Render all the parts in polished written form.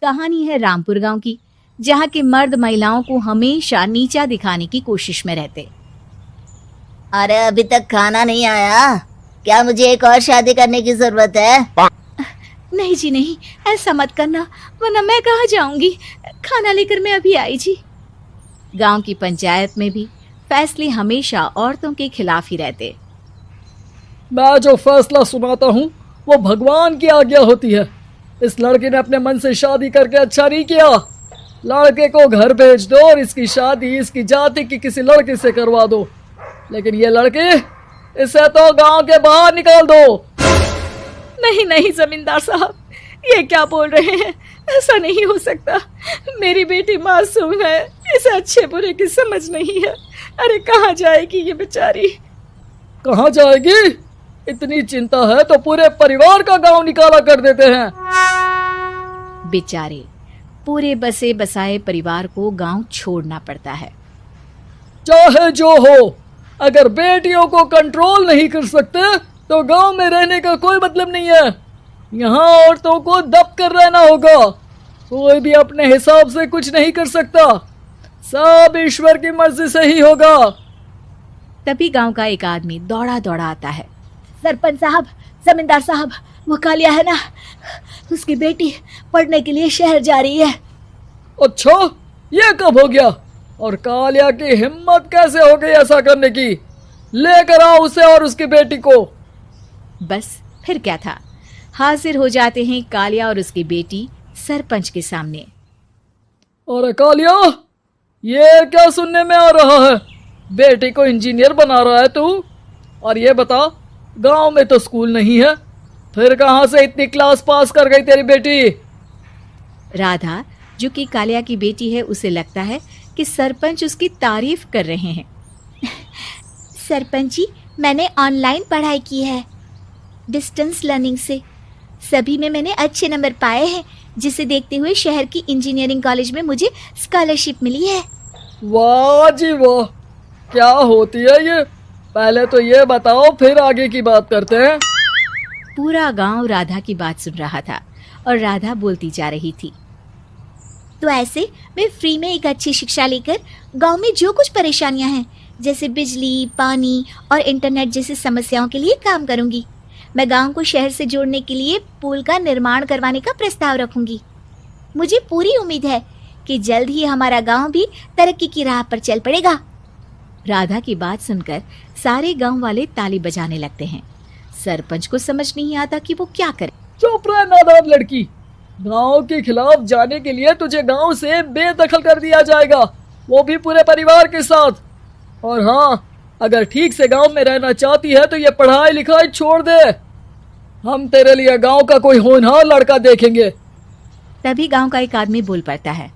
कहानी है रामपुर गांव की, जहां के मर्द महिलाओं को हमेशा नीचा दिखाने की कोशिश में रहते। अरे अभी तक खाना नहीं आया, क्या मुझे एक और शादी करने की जरूरत है? नहीं जी नहीं, ऐसा मत करना, वरना मैं कहाँ जाऊंगी। खाना लेकर मैं अभी आई जी। गांव की पंचायत में भी फैसले हमेशा औरतों के खिलाफ ही रहते। मैं जो फैसला सुनाता हूँ वो भगवान की आज्ञा होती है। इस लड़के ने अपने मन से शादी करके अच्छा नहीं किया। लड़के को घर भेज दो और इसकी शादी इसकी जाति की किसी लड़के से करवा दो, लेकिन ये लड़के, इसे तो गांव के बाहर निकाल दो। नहीं नहीं जमींदार साहब, ये क्या बोल रहे हैं? ऐसा नहीं हो सकता। मेरी बेटी मासूम है, इसे अच्छे बुरे की समझ नहीं है। अरे कहाँ जाएगी ये बेचारी? कहाँ जाएगी? इतनी चिंता है तो पूरे परिवार का गांव निकाला कर देते हैं। बेचारे पूरे बसे बसाए परिवार को गांव छोड़ना पड़ता है। चाहे जो हो, अगर बेटियों को कंट्रोल नहीं कर सकते तो गांव में रहने का कोई मतलब नहीं है। यहाँ औरतों को दब कर रहना होगा। कोई भी अपने हिसाब से कुछ नहीं कर सकता, सब ईश्वर की मर्जी से ही होगा। तभी गांव का एक आदमी दौड़ा दौड़ा आता है। सरपंच साहब, जमींदार साहब, वो कालिया है ना, उसकी बेटी पढ़ने के लिए शहर जा रही है। अच्छा, ये कब हो गया? और कालिया की हिम्मत कैसे हो गई ऐसा करने की? लेकर आओ उसे और उसकी बेटी को। बस फिर क्या था, हाजिर हो जाते हैं कालिया और उसकी बेटी सरपंच के सामने। अरे कालिया, ये क्या सुनने में आ रहा है? बेटी को इंजीनियर बना रहा है तू? और ये बता, गांव में तो स्कूल नहीं है, फिर कहां से इतनी क्लास पास कर गई तेरी बेटी? राधा, जो कि कालिया की बेटी है, उसे लगता है कि सरपंच उसकी तारीफ कर रहे हैं। सरपंच जी, मैंने ऑनलाइन पढ़ाई की है, डिस्टेंस लर्निंग से। सभी में मैंने अच्छे नंबर पाए हैं, जिसे देखते हुए शहर की इंजीनियरिंग कॉलेज में मुझे स्कॉलरशिप मिली है। वाह जी वाह, क्या होती है ये? पहले तो ये बताओ, फिर आगे की बात करते हैं। पूरा गांव राधा की बात सुन रहा था और राधा बोलती जा रही थी। तो ऐसे मैं फ्री में एक अच्छी शिक्षा लेकर गांव में जो कुछ परेशानियां हैं, जैसे बिजली, पानी और इंटरनेट जैसी समस्याओं के लिए काम करूंगी। मैं गांव को शहर से जोड़ने के लिए पुल का निर्माण करवाने का प्रस्ताव रखूंगी। मुझे पूरी उम्मीद है कि जल्द ही हमारा गांव भी तरक्की की राह पर चल पड़ेगा। राधा की बात सुनकर सारे गांव वाले ताली बजाने लगते हैं। सरपंच को समझ नहीं आता कि वो क्या करे। चुप रह नादान लड़की, गांव के खिलाफ जाने के लिए तुझे गांव से बेदखल कर दिया जाएगा, वो भी पूरे परिवार के साथ। और हाँ, अगर ठीक से गांव में रहना चाहती है तो ये पढ़ाई लिखाई छोड़ दे। हम तेरे लिए गांव का कोई होनहार लड़का देखेंगे। तभी गांव का एक आदमी बोल पड़ता है।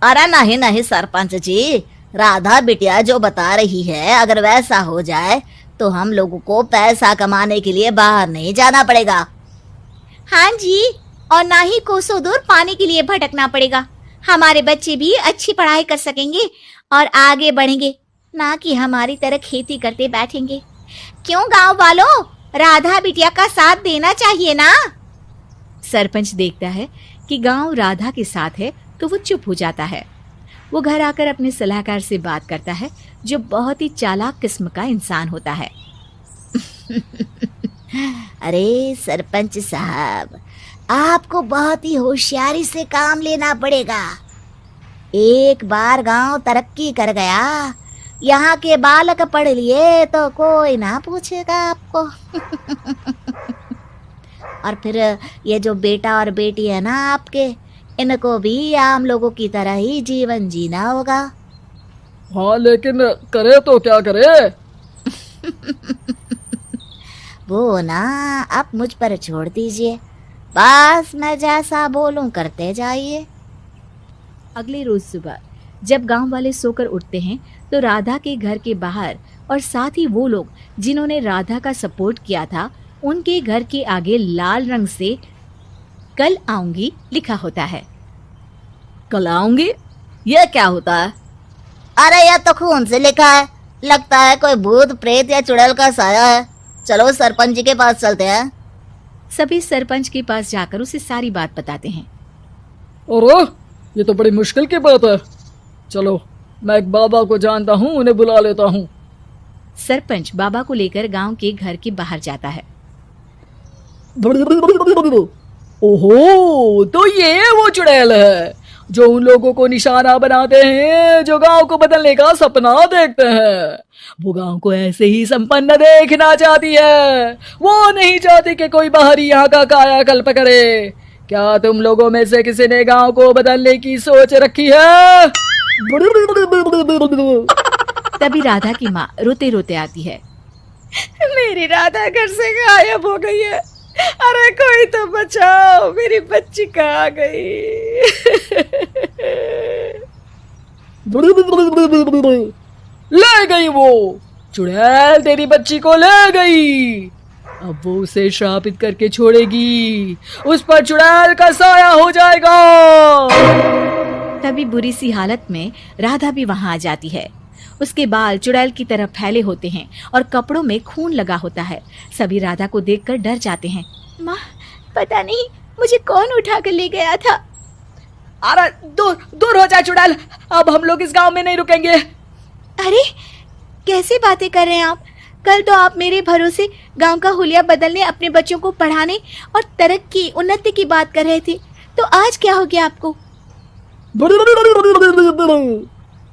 अरे नहीं नहीं सरपंच जी, राधा बिटिया जो बता रही है, अगर वैसा हो जाए तो हम लोगों को पैसा कमाने के लिए बाहर नहीं जाना पड़ेगा। हाँ जी, और ना ही कोसों दूर पानी के लिए भटकना पड़ेगा। हमारे बच्चे भी अच्छी पढ़ाई कर सकेंगे और आगे बढ़ेंगे, ना कि हमारी तरह खेती करते बैठेंगे। क्यों गांव वालों, राधा बिटिया का साथ देना चाहिए ना। सरपंच देखता है कि गांव राधा के साथ है तो वो चुप हो जाता है। वो घर आकर अपने सलाहकार से बात करता है, जो बहुत ही चालाक किस्म का इंसान होता है। अरे सरपंच साहब, आपको बहुत ही होशियारी से काम लेना पड़ेगा। एक बार गांव तरक्की कर गया, यहाँ के बालक पढ़ लिए तो कोई ना पूछेगा आपको। और फिर ये जो बेटा और बेटी है ना आपके, इनको भी आम लोगों की तरह ही जीवन जीना होगा। हाँ, लेकिन करे तो क्या करे? वो ना आप मुझ पर छोड़ दीजिए, बस मैं जैसा बोलूं करते जाइए। अगले रोज सुबह जब गांव वाले सोकर उठते हैं तो राधा के घर के बाहर और साथ ही वो लोग जिन्होंने राधा का सपोर्ट किया था, उनके घर के आगे लाल रंग से कल आऊंगी लिखा होता है। कल आऊंगी? ये क्या होता है? अरे यह तो खून से लिखा है, लगता है कोई भूत प्रेत या चुड़ैल का साया है। चलो सरपंच जी के पास चलते हैं। सभी सरपंच के पास जाकर उसे सारी बात बताते हैं। और ये तो बड़ी मुश्किल की बात है। चलो, मैं एक बाबा को जानता हूँ, उन्हें बुला लेता हूँ। सरपंच बाबा को लेकर गांव के घर के बाहर जाता है। ओहो, तो ये वो चुड़ैल है जो उन लोगों को निशाना बनाते हैं जो गांव को बदलने का सपना देखते हैं। वो गांव को ऐसे ही संपन्न देखना चाहती है। वो नहीं चाहती कि कोई बाहरी यहाँ का कायाकल्प करे। क्या तुम लोगों में से किसी ने गांव को बदलने की सोच रखी है? तभी राधा की माँ रोते रोते आती है। मेरी राधा घर से गायब हो गई है। अरे कोई तो बचाओ, मेरी बच्ची कहाँ गई? ले गई वो चुड़ैल, तेरी बच्ची को ले गई। अब वो उसे श्रापित करके छोड़ेगी, उस पर चुड़ैल का साया हो जाएगा। तभी बुरी सी हालत में राधा भी वहां आ जाती है। उसके बाल चुड़ैल की तरह फैले होते हैं और कपड़ों में खून लगा होता है। सभी राधा को देखकर डर जाते हैं। माँ, पता नहीं मुझे कौन उठा कर ले गया था। अरे दूर दूर हो जा चुड़ैल, अब हम लोग इस गांव में नहीं रुकेंगे। अरे कैसे बातें कर रहे हैं आप? कल तो आप मेरे भरोसे गांव का हुलिया बदलने, अपने बच्चों को पढ़ाने और तरक्की उन्नति की बात कर रहे थे, तो आज क्या हो गया आपको?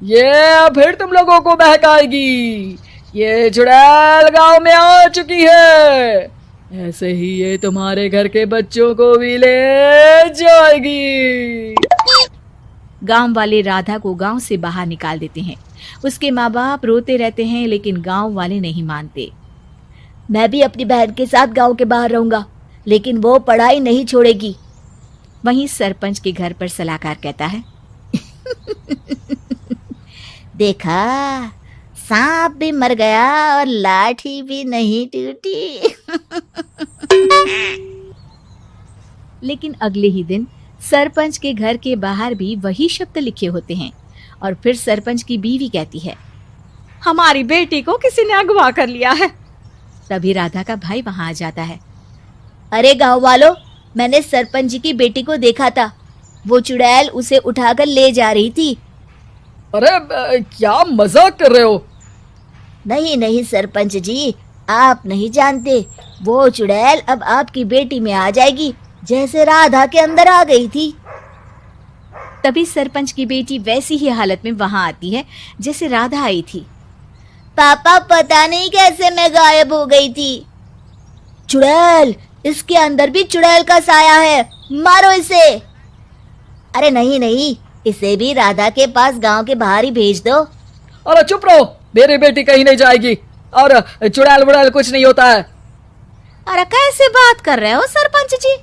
ये फिर तुम लोगों को बहकाएगी। ये चुड़ैल गांव में आ चुकी है, ऐसे ही ये तुम्हारे घर के बच्चों को भी ले जाएगी। गांव वाले राधा को गांव से बाहर निकाल देते हैं। उसके माँ बाप रोते रहते हैं, लेकिन गांव वाले नहीं मानते। मैं भी अपनी बहन के साथ गांव के बाहर रहूंगा, लेकिन वो पढ़ाई नहीं छोड़ेगी। वहीं सरपंच के घर पर सलाहकार कहता है, देखा, सांप भी मर गया और लाठी भी नहीं टूटी। लेकिन अगले ही दिन सरपंच के घर के बाहर भी वही शब्द लिखे होते हैं। और फिर सरपंच की बीवी कहती है, हमारी बेटी को किसी ने अगवा कर लिया है। तभी राधा का भाई वहां आ जाता है। अरे गांव वालों, मैंने सरपंच जी की बेटी को देखा था। वो चुड़ैल उसे उठाकर ले जा रही थी। अरे क्या मजाक कर रहे हो? नहीं नहीं सरपंच जी, आप नहीं जानते। वो चुड़ैल अब आपकी बेटी में आ जाएगी, जैसे राधा के अंदर आ गई थी। तभी सरपंच की बेटी वैसी ही हालत में वहां आती है जैसे राधा आई थी। पापा, पता नहीं कैसे मैं गायब हो गई थी। चुड़ैल, इसके अंदर भी चुड़ैल का साया है, मारो इसे। अरे नहीं नहीं, इसे भी राधा के पास गांव के बाहर ही भेज दो। अरे चुप रहो, मेरी बेटी कहीं नहीं जाएगी और चुड़ैल बुड़ैल कुछ नहीं होता है। अरे कैसे बात कर रहे हो सरपंच जी?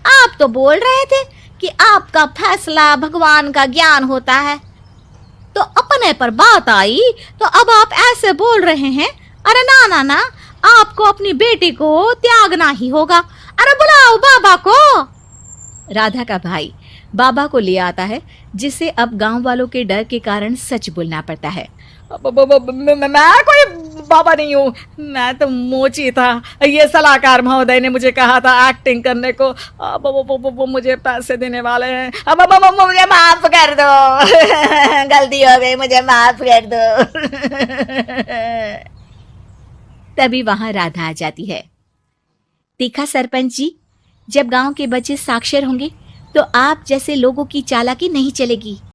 आप तो बोल रहे थे कि आपका फैसला भगवान का ज्ञान होता है, तो अपने पर बात आई तो अब आप ऐसे बोल रहे हैं। अरे ना ना ना, आपको अपनी बेटी को त्यागना ही होगा। अरे बुलाओ बाबा को। राधा का भाई बाबा को ले आता है, जिसे अब गांव वालों के डर के कारण सच बोलना पड़ता है। मैं कोई बाबा नहीं हूँ, मैं तो मोची था। ये सलाहकार महोदय ने मुझे कहा था एक्टिंग करने को। वो मुझे पैसे देने वाले हैं। अब मुझे माफ कर दो। गलती हो गई, मुझे माफ कर दो। तभी वहां राधा आ जाती है। देखा सरपंच जी, जब गांव के बच्चे साक्षर होंगे तो आप जैसे लोगों की चालाकी नहीं चलेगी।